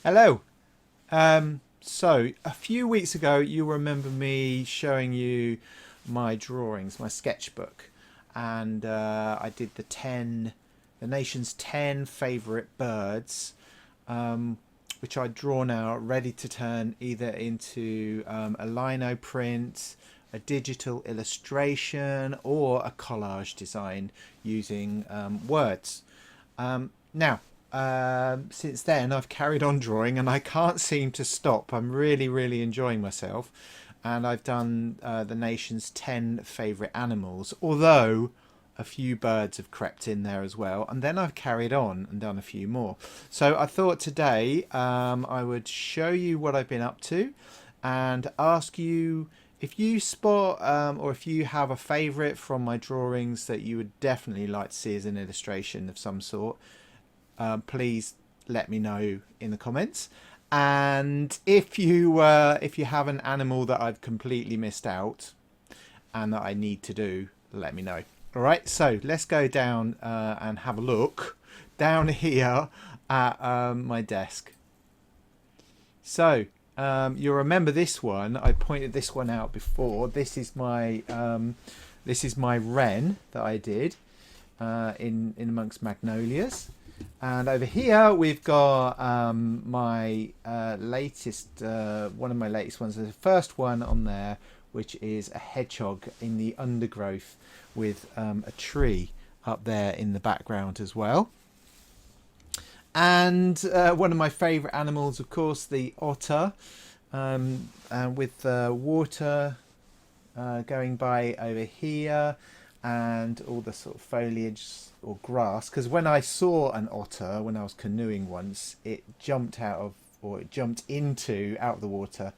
Hello. So a few weeks ago, you remember me showing you my drawings, my sketchbook, and I did the nation's 10 favourite birds, which I'd drawn out, ready to turn either into a lino print, a digital illustration, or a collage design using words. Now, since then, I've carried on drawing and I can't seem to stop. I'm really, really enjoying myself. And I've done the nation's 10 favourite animals, although a few birds have crept in there as well. And then I've carried on and done a few more. So I thought today I would show you what I've been up to and ask you if you spot or if you have a favourite from my drawings that you would definitely like to see as an illustration of some sort. Please let me know in the comments. And if you have an animal that I've completely missed out and that I need to do, let me know. All right, so let's go down and have a look down here at my desk. So you'll remember this one. I pointed this one out before. This is my wren that I did in amongst magnolias. And over here we've got my latest, one of my latest ones. There's the first one on there, which is a hedgehog in the undergrowth with a tree up there in the background as well. And one of my favourite animals, of course, the otter, and with water going by over here, and all the sort of foliage or grass, because when I saw an otter when I was canoeing once, it jumped out of the water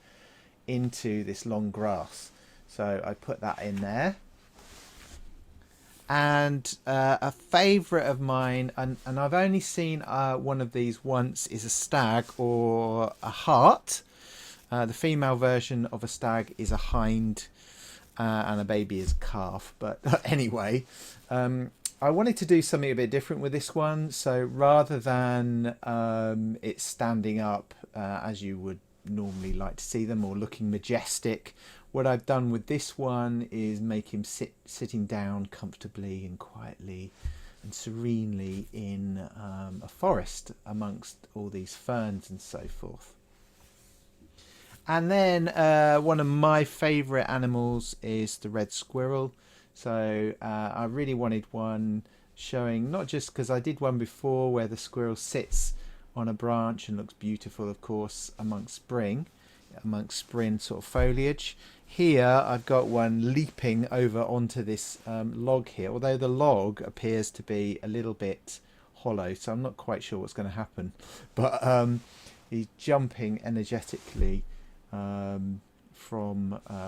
into this long grass, so I put that in there. And a favourite of mine, and I've only seen one of these once, is a stag or a hart. The female version of a stag is a hind, and a baby is a calf. But anyway, I wanted to do something a bit different with this one. So rather than it standing up as you would normally like to see them, or looking majestic, what I've done with this one is make him sitting down comfortably and quietly and serenely in a forest amongst all these ferns and so forth. And then one of my favourite animals is the red squirrel. So I really wanted one showing, not just because I did one before where the squirrel sits on a branch and looks beautiful, of course, amongst spring sort of foliage. Here I've got one leaping over onto this log here, although the log appears to be a little bit hollow, so I'm not quite sure what's going to happen. But he's jumping energetically from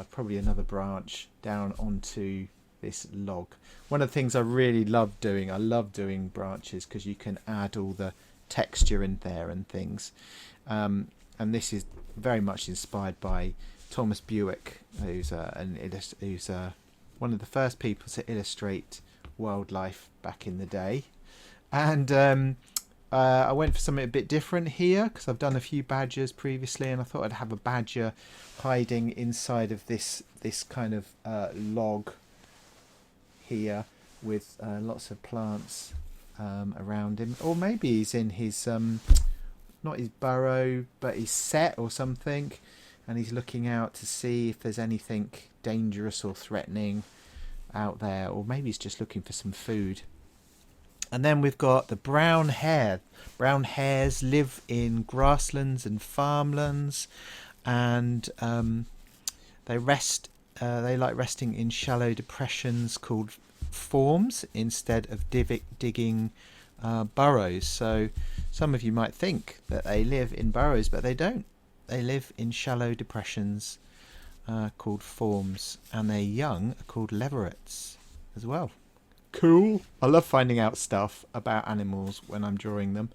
probably another branch down onto this log. One of the things I really love doing, I love doing branches because you can add all the texture in there and things. And this is very much inspired by Thomas Buick, who's one of the first people to illustrate wildlife back in the day. And I went for something a bit different here because I've done a few badgers previously, and I thought I'd have a badger hiding inside of this kind of log here with lots of plants around him. Or maybe he's in his not his burrow, but his set or something, and he's looking out to see if there's anything dangerous or threatening out there, or maybe he's just looking for some food. And then we've got the brown hare. Brown hares live in grasslands and farmlands, and they like resting in shallow depressions called forms instead of digging burrows. So some of you might think that they live in burrows, but they don't. They live in shallow depressions called forms, and their young are called leverets as well. Cool. I love finding out stuff about animals when I'm drawing them.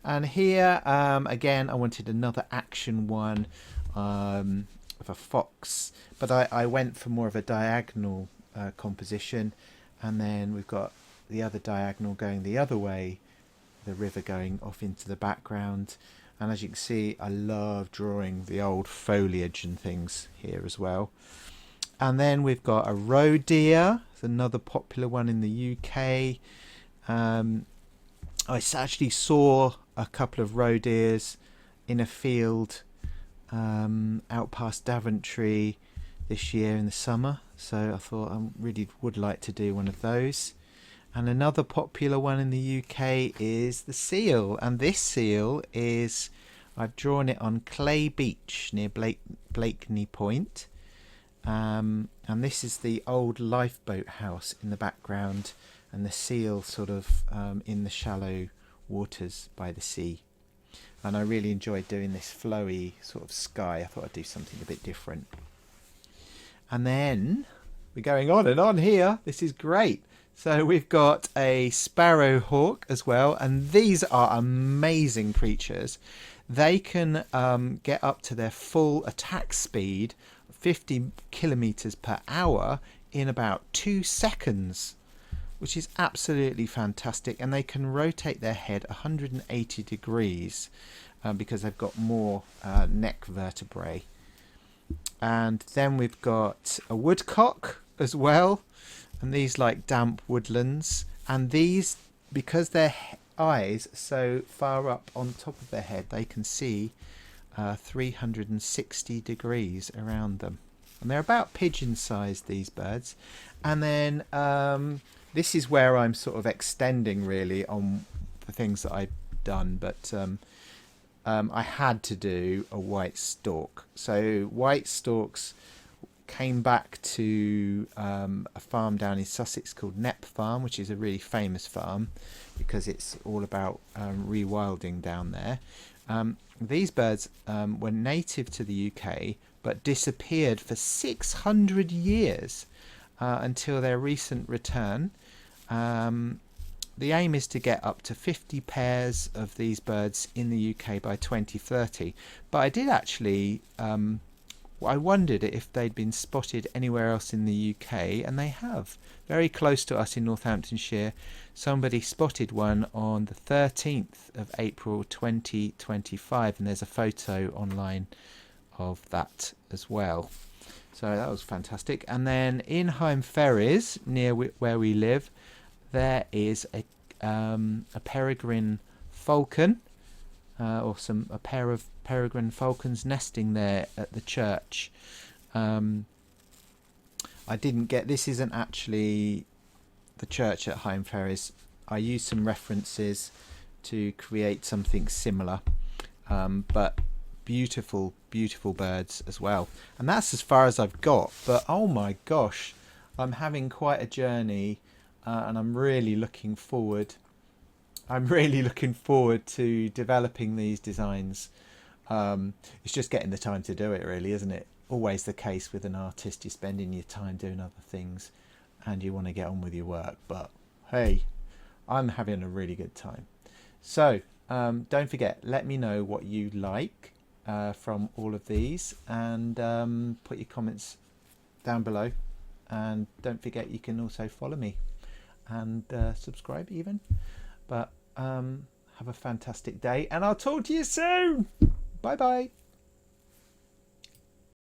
And here again I wanted another action one of a fox, but I went for more of a diagonal composition, and then we've got the other diagonal going the other way, the river going off into the background. And as you can see, I love drawing the old foliage and things here as well. And then we've got a roe deer. It's another popular one in the UK. I actually saw a couple of roe deers in a field out past Daventry this year in the summer. So I thought I really would like to do one of those. And another popular one in the UK is the seal. And this seal is, I've drawn it on Clay Beach near Blakeney Point. And this is the old lifeboat house in the background, and the seal sort of in the shallow waters by the sea. And I really enjoyed doing this flowy sort of sky. I thought I'd do something a bit different. And then we're going on and on here. This is great. So we've got a sparrowhawk as well, and these are amazing creatures. They can get up to their full attack speed, 50 kilometers per hour, in about 2 seconds, which is absolutely fantastic. And they can rotate their head 180 degrees because they've got more neck vertebrae. And then we've got a woodcock as well, and these like damp woodlands. And these, because their eyes are so far up on top of their head, they can see 360 degrees around them. And they're about pigeon sized, these birds. And then this is where I'm sort of extending really on the things that I've done, but I had to do a white stork. So white storks came back to a farm down in Sussex called Knepp Farm, which is a really famous farm because it's all about rewilding down there. These birds were native to the UK but disappeared for 600 years until their recent return. The aim is to get up to 50 pairs of these birds in the UK by 2030. But I did actually, I wondered if they'd been spotted anywhere else in the UK, and they have. Very close to us in Northamptonshire, somebody spotted one on the 13th of April 2025, and there's a photo online of that as well. So that was fantastic. And then in Hyme Ferries, near where we live, there is a peregrine falcon, or a pair of peregrine falcons nesting there at the church. I didn't get, this isn't actually the church at Hyme Ferries. I used some references to create something similar, but beautiful birds as well. And that's as far as I've got, but oh my gosh, I'm having quite a journey. And I'm really looking forward to developing these designs. It's just getting the time to do it, really, isn't it? Always the case with an artist. You're spending your time doing other things and you want to get on with your work. But hey, I'm having a really good time. So don't forget, let me know what you like from all of these, and put your comments down below. And don't forget, you can also follow me and subscribe even. But have a fantastic day, and I'll talk to you soon. Bye bye.